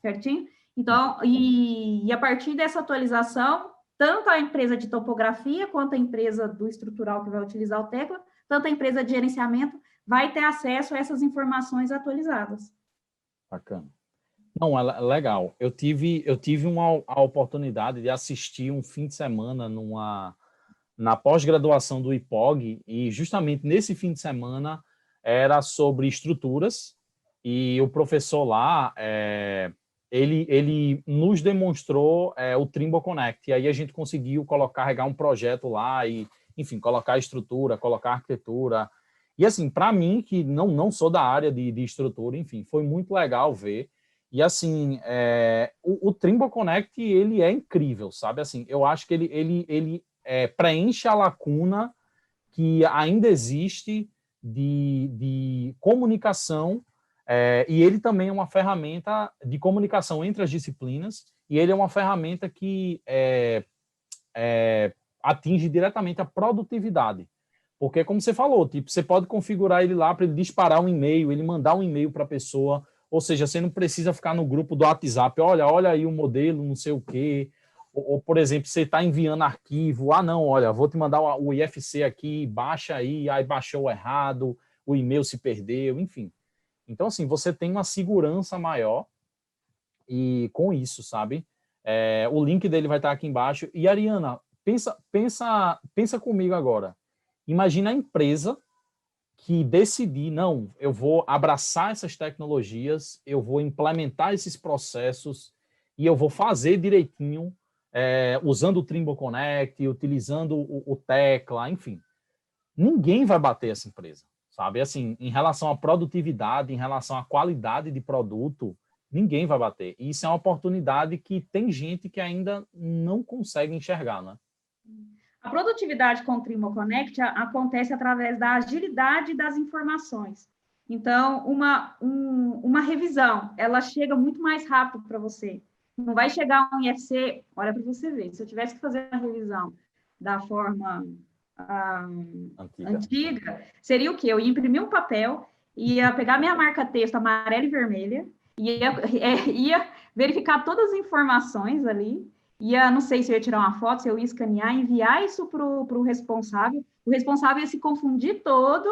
Speaker 2: certinho? Então, e a partir dessa atualização, tanto a empresa de topografia quanto a empresa do estrutural que vai utilizar o Tecla, tanto a empresa de gerenciamento vai ter acesso a essas informações atualizadas.
Speaker 1: Bacana. Não, é legal. Eu tive a oportunidade de assistir um fim de semana na pós-graduação do IPOG, e justamente nesse fim de semana era sobre estruturas, e o professor lá, ele nos demonstrou o Trimble Connect, e aí a gente conseguiu carregar um projeto lá e, enfim, colocar estrutura, colocar arquitetura. E assim, para mim, que não sou da área de estrutura, enfim, foi muito legal ver. E assim, o Trimble Connect, ele é incrível, sabe? Assim, eu acho que ele preenche a lacuna que ainda existe de comunicação, e ele também é uma ferramenta de comunicação entre as disciplinas, e ele é uma ferramenta que atinge diretamente a produtividade. Porque, como você falou, tipo, você pode configurar ele lá para ele disparar um e-mail, ele mandar um e-mail para a pessoa, ou seja, você não precisa ficar no grupo do WhatsApp, olha aí o modelo, não sei o quê. Ou, por exemplo, você está enviando arquivo, não, olha, vou te mandar o IFC aqui, baixa aí baixou errado, o e-mail se perdeu, enfim. Então, assim, você tem uma segurança maior e com isso, sabe? O link dele vai estar aqui embaixo. E, Ariana, pensa comigo agora. Imagina a empresa que decidir, não, eu vou abraçar essas tecnologias, eu vou implementar esses processos e eu vou fazer direitinho, usando o Trimble Connect, utilizando o Tecla, enfim. Ninguém vai bater essa empresa, sabe? Assim, em relação à produtividade, em relação à qualidade de produto, ninguém vai bater. E isso é uma oportunidade que tem gente que ainda não consegue enxergar, né?
Speaker 2: A produtividade com o Trimble Connect acontece através da agilidade das informações. Então, uma revisão, ela chega muito mais rápido para você. Não vai chegar um IFC, olha para você ver, se eu tivesse que fazer uma revisão da forma antiga, seria o quê? Eu ia imprimir um papel, ia pegar minha marca-texto amarela e vermelha, ia verificar todas as informações ali, não sei se eu ia tirar uma foto, se eu ia escanear, enviar isso para o responsável ia se confundir todo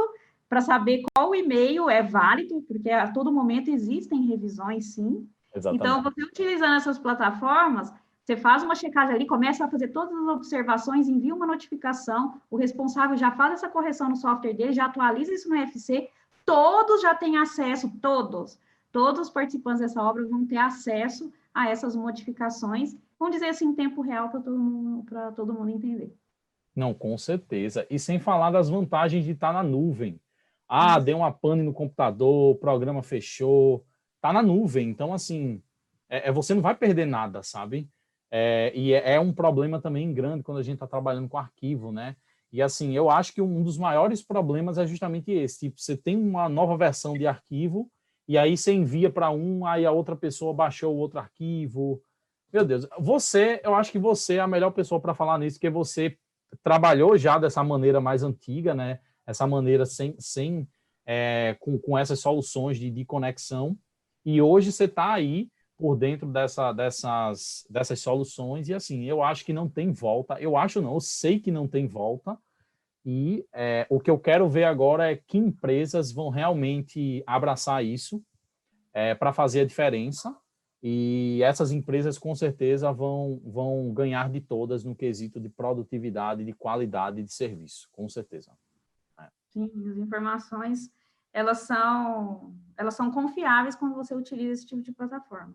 Speaker 2: para saber qual e-mail é válido, porque a todo momento existem revisões, sim. Exatamente. Então, você utilizando essas plataformas, você faz uma checagem ali, começa a fazer todas as observações, envia uma notificação, o responsável já faz essa correção no software dele, já atualiza isso no UFC, todos já têm acesso, todos os participantes dessa obra vão ter acesso a essas modificações, vamos dizer assim, em tempo real para todo mundo entender.
Speaker 1: Não, com certeza. E sem falar das vantagens de estar na nuvem. Deu uma pane no computador, o programa fechou, está na nuvem. Então, assim, você não vai perder nada, sabe? E é um problema também grande quando a gente está trabalhando com arquivo, né? E, assim, eu acho que um dos maiores problemas é justamente esse. Tipo, você tem uma nova versão de arquivo e aí você envia para aí a outra pessoa baixou o outro arquivo. Meu Deus, eu acho que você é a melhor pessoa para falar nisso, porque você trabalhou já dessa maneira mais antiga, né? Essa maneira com essas soluções de conexão, e hoje você está aí por dentro dessas soluções, e assim, eu acho que não tem volta, eu sei que não tem volta, e o que eu quero ver agora é que empresas vão realmente abraçar isso para fazer a diferença, e essas empresas com certeza vão ganhar de todas no quesito de produtividade, de qualidade de serviço, com certeza.
Speaker 2: Sim, as informações, elas são confiáveis quando você utiliza esse tipo de plataforma.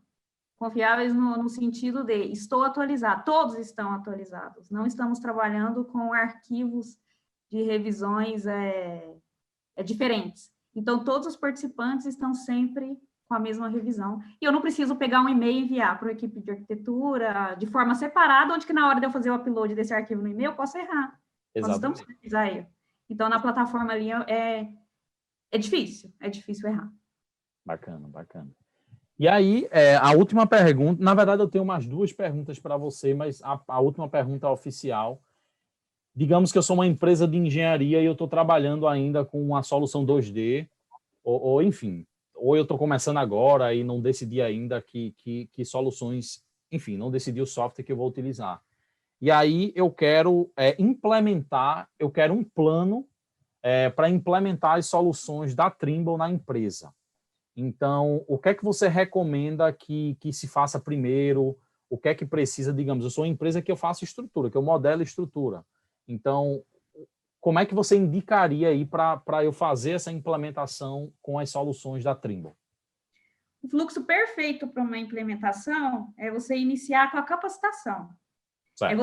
Speaker 2: Confiáveis no sentido de estou atualizado, todos estão atualizados, não estamos trabalhando com arquivos de revisões diferentes. Então, todos os participantes estão sempre com a mesma revisão. E eu não preciso pegar um e-mail e enviar para a equipe de arquitetura de forma separada, onde que na hora de eu fazer o upload desse arquivo no e-mail, eu posso errar.
Speaker 1: Exatamente.
Speaker 2: Nós estamos a erro. Então, na plataforma ali é difícil errar.
Speaker 1: Bacana. E aí, a última pergunta, na verdade eu tenho umas duas perguntas para você, mas a última pergunta oficial. digamos que eu sou uma empresa de engenharia e eu estou trabalhando ainda com uma solução 2D, ou enfim, ou eu estou começando agora e não decidi ainda que soluções, enfim, não decidi o software que eu vou utilizar. E aí eu quero implementar, eu quero um plano para implementar as soluções da Trimble na empresa. Então, o que é que você recomenda que se faça primeiro? O que é que precisa, digamos, eu sou uma empresa que eu faço estrutura, que eu modelo estrutura. Então, como é que você indicaria aí para eu fazer essa implementação com as soluções da Trimble?
Speaker 2: O fluxo perfeito para uma implementação é você iniciar com a capacitação.
Speaker 1: Certo.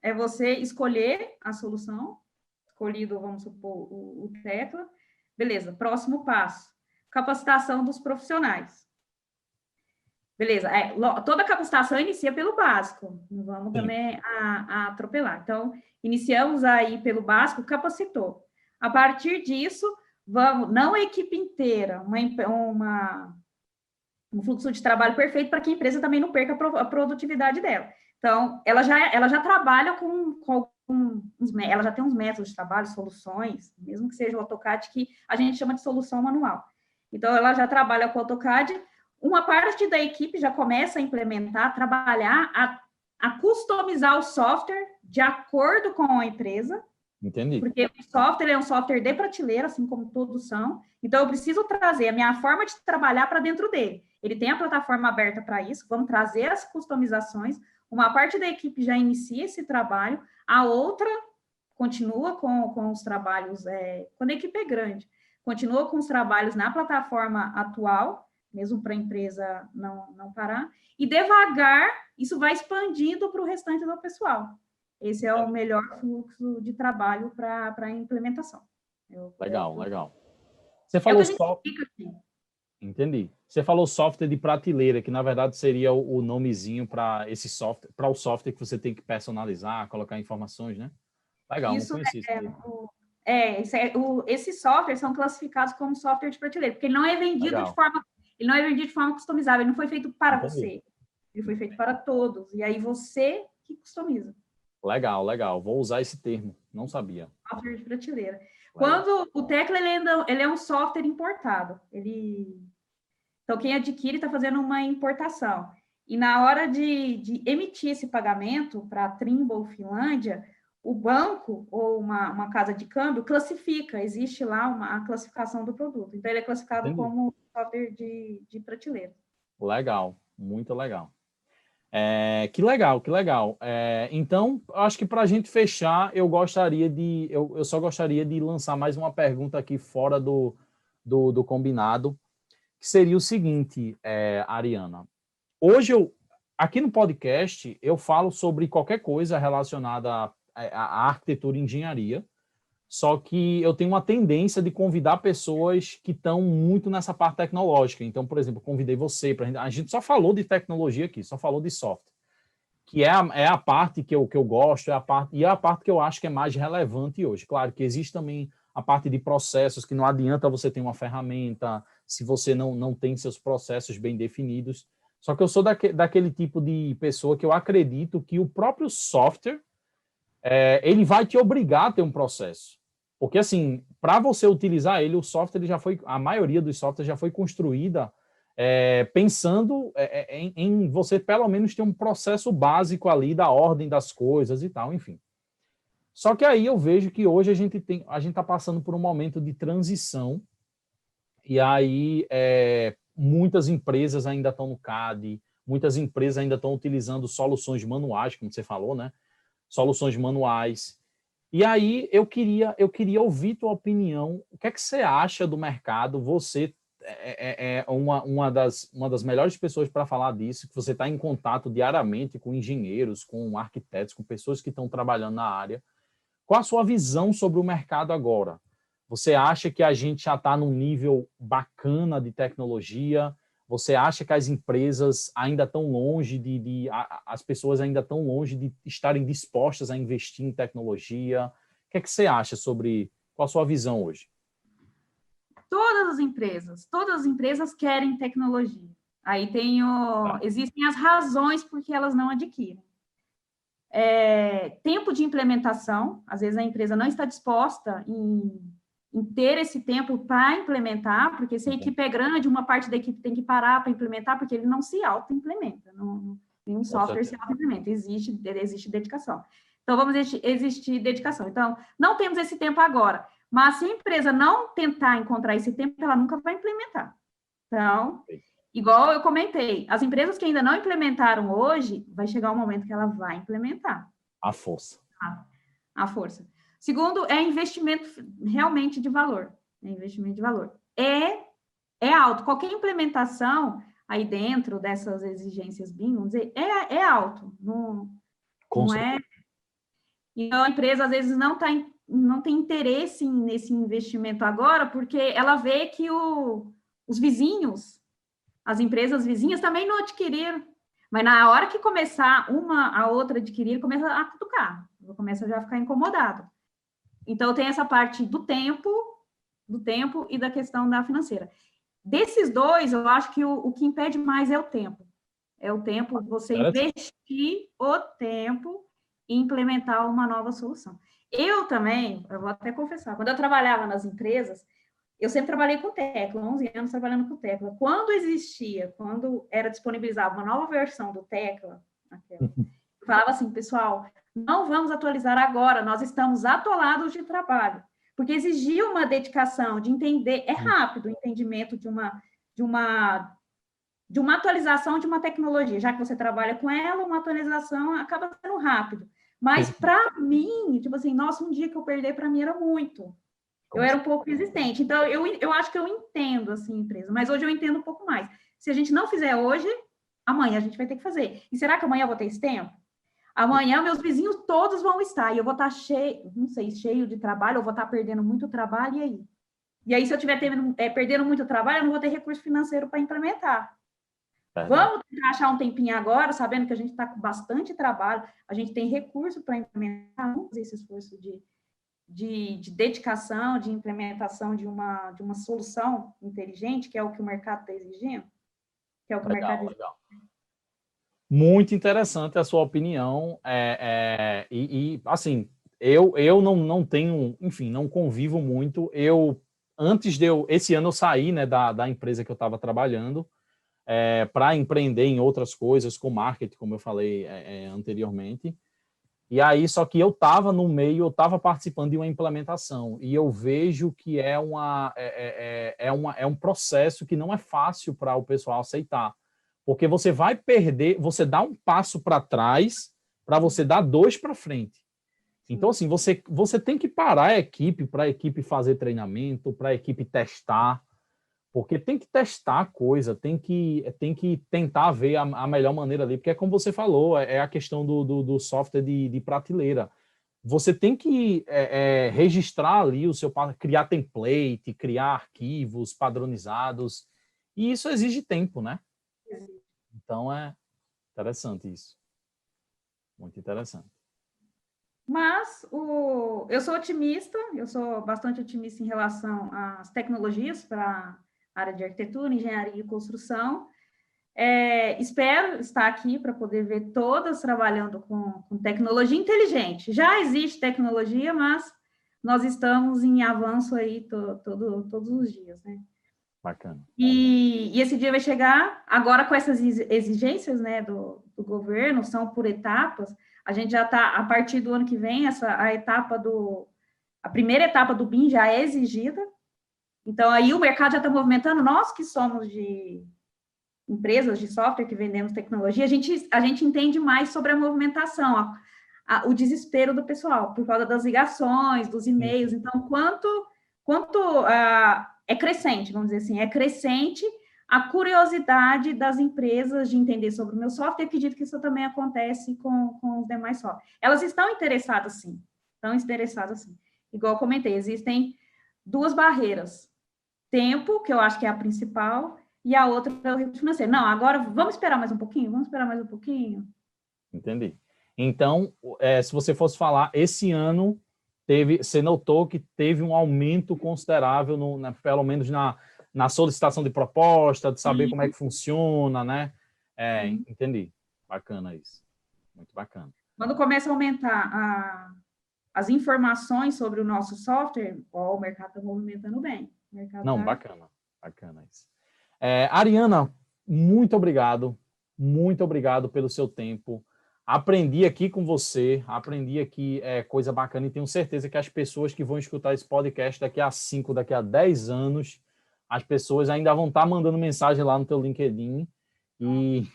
Speaker 2: É você escolher a solução, escolhido, vamos supor, o Tecla. Beleza, próximo passo, capacitação dos profissionais. Beleza, toda capacitação inicia pelo básico, não vamos também a atropelar. Então, iniciamos aí pelo básico, capacitou. A partir disso, vamos, não a equipe inteira, um fluxo de trabalho perfeito para que a empresa também não perca a produtividade dela. Então, ela já trabalha ela já tem uns métodos de trabalho, soluções, mesmo que seja o AutoCAD, que a gente chama de solução manual. Então, ela já trabalha com o AutoCAD, uma parte da equipe já começa a implementar, trabalhar, a customizar o software de acordo com a empresa.
Speaker 1: Entendi.
Speaker 2: Porque o software é um software de prateleira, assim como todos são. Então, eu preciso trazer a minha forma de trabalhar para dentro dele. Ele tem a plataforma aberta para isso, vamos trazer as customizações. Uma parte da equipe já inicia esse trabalho, a outra continua com os trabalhos, quando a equipe é grande, continua com os trabalhos na plataforma atual, mesmo para a empresa não parar, e devagar isso vai expandindo para o restante do pessoal. Esse é o melhor fluxo de trabalho para a implementação.
Speaker 1: Legal. Você falou Entendi. Você falou software de prateleira, que na verdade seria o nomezinho para esse software, para o software que você tem que personalizar, colocar informações, né? Legal,
Speaker 2: isso
Speaker 1: não conhecia isso.
Speaker 2: Esses softwares são classificados como software de prateleira, porque ele não é vendido de forma customizável, ele não foi feito para você, ele foi feito para todos, e aí você que customiza.
Speaker 1: Legal. Vou usar esse termo, não sabia.
Speaker 2: Software de prateleira. Quando o Tecla, ele é um software importado, então quem adquire está fazendo uma importação, e na hora de emitir esse pagamento para a Trimble Finlândia, o banco ou uma casa de câmbio classifica, existe lá a classificação do produto. Então, ele é classificado como software de prateleira.
Speaker 1: Legal, muito legal. Que legal. Então, acho que para a gente fechar, eu só gostaria de lançar mais uma pergunta aqui fora do combinado, que seria o seguinte, Ariana. Hoje, aqui no podcast, eu falo sobre qualquer coisa relacionada a arquitetura e engenharia, só que eu tenho uma tendência de convidar pessoas que estão muito nessa parte tecnológica. Então, por exemplo, eu convidei você, a gente só falou de tecnologia aqui, só falou de software, que é a parte que eu gosto, é a parte que eu acho que é mais relevante hoje. Claro que existe também a parte de processos, que não adianta você ter uma ferramenta se você não tem seus processos bem definidos. Só que eu sou daquele tipo de pessoa que eu acredito que o próprio software ele vai te obrigar a ter um processo. Porque, assim, para você utilizar ele, o software a maioria dos softwares já foi construída pensando em você, pelo menos, ter um processo básico ali da ordem das coisas e tal, enfim. Só que aí eu vejo que hoje a gente está passando por um momento de transição, e aí muitas empresas ainda estão no CAD, muitas empresas ainda estão utilizando soluções manuais, como você falou, né? Soluções manuais. E aí eu queria ouvir tua opinião. O que é que você acha do mercado? Você é uma das melhores pessoas para falar disso, que você está em contato diariamente com engenheiros, com arquitetos, com pessoas que estão trabalhando na área. Qual a sua visão sobre o mercado agora? Você acha que a gente já está num nível bacana de tecnologia? Você acha que as empresas ainda estão longe as pessoas ainda estão longe de estarem dispostas a investir em tecnologia? O que é que você acha qual a sua visão hoje?
Speaker 2: Todas as empresas querem tecnologia. Aí existem as razões por que elas não adquirem. Tempo de implementação, às vezes a empresa não está disposta em ter esse tempo para implementar, porque se a equipe é grande, uma parte da equipe tem que parar para implementar, porque ele não se auto-implementa, nenhum software se auto-implementa, existe dedicação. Então, existir dedicação. Então, não temos esse tempo agora, mas se a empresa não tentar encontrar esse tempo, ela nunca vai implementar. Então, igual eu comentei, as empresas que ainda não implementaram hoje, vai chegar um momento que ela vai implementar.
Speaker 1: A força.
Speaker 2: A força. Segundo, é investimento realmente de valor. Investimento de valor. É alto. Qualquer implementação aí dentro dessas exigências BIM, vamos dizer, é alto. Não é... Então, a empresa, às vezes, não tem interesse nesse investimento agora, porque ela vê que os vizinhos, as empresas vizinhas também não adquiriram. Mas na hora que começar a outra adquirir, começa a cutucar. Começa já a ficar incomodado. Então, tem essa parte do tempo e da questão da financeira. Desses dois, eu acho que o que impede mais é o tempo. É o tempo, você investir o tempo e implementar uma nova solução. Eu também, eu vou até confessar, quando eu trabalhava nas empresas, eu sempre trabalhei com tecla, 11 anos trabalhando com tecla. Quando era disponibilizada uma nova versão do tecla, eu falava assim, pessoal, não vamos atualizar agora, nós estamos atolados de trabalho, porque exigia uma dedicação de entender, é rápido o entendimento de uma atualização de uma tecnologia, já que você trabalha com ela, uma atualização acaba sendo rápido. Mas, para mim, tipo assim, nossa, um dia que eu perder, para mim era muito. Eu era um pouco resistente. Então, eu acho que eu entendo, assim, empresa, mas hoje eu entendo um pouco mais. Se a gente não fizer hoje, amanhã a gente vai ter que fazer. E será que amanhã eu vou ter esse tempo? Amanhã meus vizinhos todos vão estar, e eu vou estar cheio de trabalho, eu vou estar perdendo muito trabalho, e aí? E aí, se eu estiver perdendo muito trabalho, eu não vou ter recurso financeiro para implementar. Vamos tentar achar um tempinho agora, sabendo que a gente está com bastante trabalho, a gente tem recurso para implementar, vamos fazer esse esforço de dedicação, de implementação de uma solução inteligente, que é o que o mercado está exigindo, que é o que o mercado exige.
Speaker 1: Legal. Muito interessante a sua opinião, assim, eu não tenho, enfim, não convivo muito, esse ano eu saí, né, da empresa que eu estava trabalhando, para empreender em outras coisas, com marketing, como eu falei anteriormente, e aí, só que eu estava no meio, eu estava participando de uma implementação, e eu vejo que é um processo que não é fácil para o pessoal aceitar, porque você vai perder, você dá um passo para trás para você dar 2 para frente. Então, assim, você tem que parar a equipe para a equipe fazer treinamento, para a equipe testar, porque tem que testar a coisa, tem que tentar ver a melhor maneira ali, porque é como você falou, é a questão do software de prateleira. Você tem que registrar ali criar template, criar arquivos padronizados, e isso exige tempo, né? Então, é interessante isso. Muito interessante.
Speaker 2: Mas eu sou otimista, eu sou bastante otimista em relação às tecnologias para a área de arquitetura, engenharia e construção. Espero estar aqui para poder ver todas trabalhando com tecnologia inteligente. Já existe tecnologia, mas nós estamos em avanço aí todos os dias, né?
Speaker 1: Bacana.
Speaker 2: E esse dia vai chegar, agora com essas exigências, né, do governo, são por etapas, a gente já está, a partir do ano que vem, a primeira etapa do BIM já é exigida, então aí o mercado já está movimentando, nós que somos de empresas de software que vendemos tecnologia, a gente entende mais sobre a movimentação, o desespero do pessoal, por causa das ligações, dos e-mails, então é crescente, vamos dizer assim, é crescente a curiosidade das empresas de entender sobre o meu software, e acredito que isso também acontece com os demais softwares. Elas estão interessadas, sim, Igual eu comentei, existem 2 barreiras. Tempo, que eu acho que é a principal, e a outra é o recurso financeiro. Não, agora vamos esperar mais um pouquinho?
Speaker 1: Entendi. Então, se você fosse falar, esse ano você notou que teve um aumento considerável, pelo menos na solicitação de proposta, de saber como é que funciona, né? Entendi. Bacana isso. Muito bacana.
Speaker 2: Quando começa a aumentar as informações sobre o nosso software, o mercado está movimentando bem.
Speaker 1: Não, bacana isso. Ariana, muito obrigado pelo seu tempo. Aprendi aqui com você, aprendi aqui coisa bacana e tenho certeza que as pessoas que vão escutar esse podcast daqui a 5, daqui a 10 anos, as pessoas ainda vão estar mandando mensagem lá no teu LinkedIn e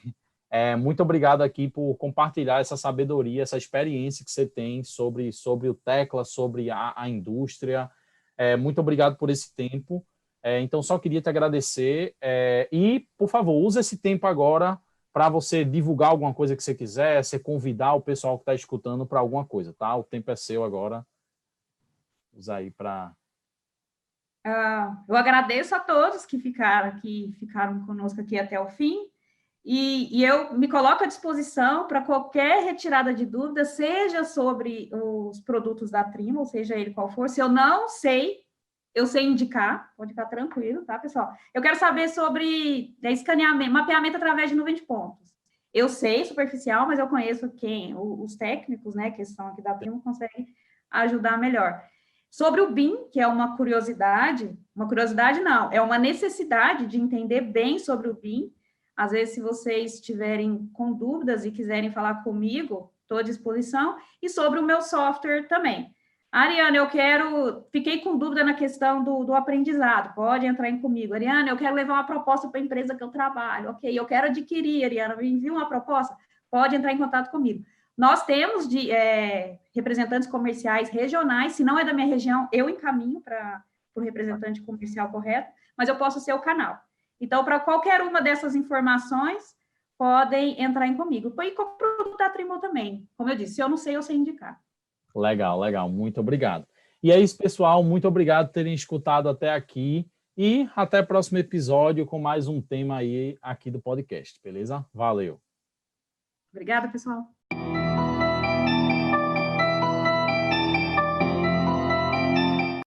Speaker 1: muito obrigado aqui por compartilhar essa sabedoria, essa experiência que você tem sobre o Tecla, sobre a indústria. Muito obrigado por esse tempo. Então, só queria te agradecer e, por favor, use esse tempo agora para você divulgar alguma coisa que você quiser, você convidar o pessoal que está escutando para alguma coisa, tá? O tempo é seu agora. Usa aí para...
Speaker 2: eu agradeço a todos que ficaram conosco aqui até o fim, e eu me coloco à disposição para qualquer retirada de dúvida, seja sobre os produtos da Trimo, seja ele qual for. Se eu não sei, eu sei indicar, pode ficar tranquilo, tá, pessoal? Eu quero saber sobre escaneamento, mapeamento através de nuvem de pontos. Eu sei, superficial, mas eu conheço os técnicos, né, que são aqui da Trimo, conseguem ajudar melhor. Sobre o BIM, que é uma curiosidade não, é uma necessidade de entender bem sobre o BIM. Às vezes, se vocês estiverem com dúvidas e quiserem falar comigo, estou à disposição. E sobre o meu software também. Ariana, fiquei com dúvida na questão do aprendizado, pode entrar comigo. Ariana, eu quero levar uma proposta para a empresa que eu trabalho. Ok, eu quero adquirir, Ariana, me envia uma proposta, pode entrar em contato comigo. Nós temos representantes comerciais regionais, se não é da minha região, eu encaminho para o representante comercial correto, mas eu posso ser o canal. Então, para qualquer uma dessas informações, podem entrar comigo. E com o produto da Trimo também. Como eu disse, se eu não sei, eu sei indicar.
Speaker 1: Legal. Muito obrigado. E é isso, pessoal. Muito obrigado por terem escutado até aqui. E até o próximo episódio com mais um tema aí aqui do podcast, beleza? Valeu.
Speaker 2: Obrigada, pessoal.